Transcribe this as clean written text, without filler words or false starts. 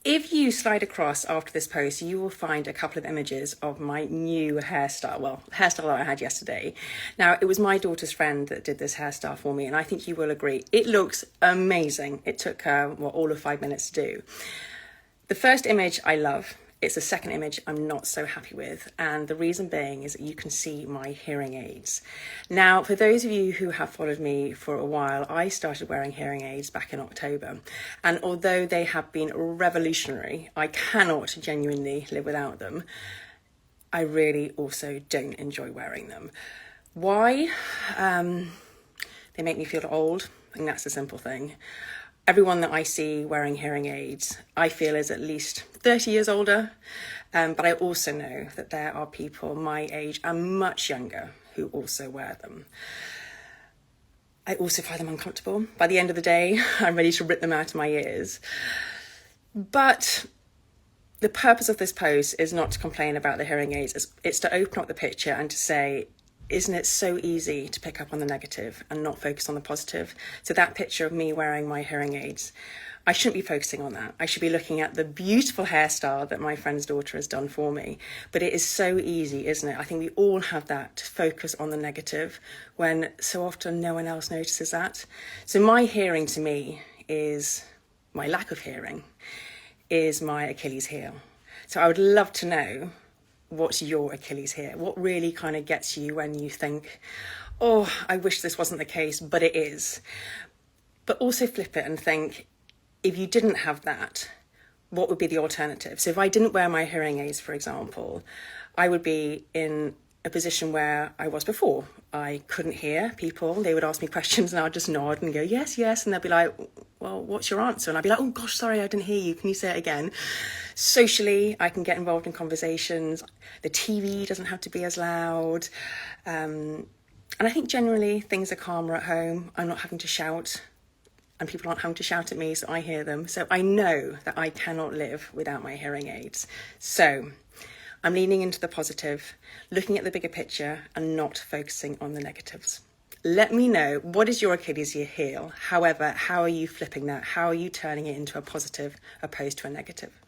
If you slide across after this post, you will find a couple of images of my new hairstyle. Well, hairstyle that I had yesterday. Now, it was my daughter's friend that did this hairstyle for me, and I think you will agree. It looks amazing. It took her, all of 5 minutes to do. The first image I love. It's the second image I'm not so happy with, and the reason being is that you can see my hearing aids. Now, for those of you who have followed me for a while, I started wearing hearing aids back in October, and although they have been revolutionary, I cannot genuinely live without them. I really also don't enjoy wearing them. Why? They make me feel old, and that's the simple thing. Everyone that I see wearing hearing aids, I feel is at least 30 years older. But I also know that there are people my age and much younger who also wear them. I also find them uncomfortable. By the end of the day, I'm ready to rip them out of my ears. But the purpose of this post is not to complain about the hearing aids. It's to open up the picture and to say, isn't it so easy to pick up on the negative and not focus on the positive? So that picture of me wearing my hearing aids, I shouldn't be focusing on that. I should be looking at the beautiful hairstyle that my friend's daughter has done for me. But it is so easy, isn't it? I think we all have that, to focus on the negative when so often no one else notices that. So my hearing to me is, my lack of hearing is my Achilles heel. So I would love to know, what's your Achilles heel? What really kind of gets you when you think, oh, I wish this wasn't the case, but it is. But also flip it and think, if you didn't have that, what would be the alternative? So if I didn't wear my hearing aids, for example, I would be in a position where I was before. I couldn't hear people. They would ask me questions and I'd just nod and go, yes, yes. And they'd be like, well, what's your answer? And I'd be like, oh gosh, sorry, I didn't hear you. Can you say it again? Socially, I can get involved in conversations. The TV doesn't have to be as loud. And I think generally things are calmer at home. I'm not having to shout and people aren't having to shout at me, so I hear them. So I know that I cannot live without my hearing aids. So I'm leaning into the positive, looking at the bigger picture and not focusing on the negatives. Let me know, what is your Achilles heel? However, how are you flipping that? How are you turning it into a positive opposed to a negative?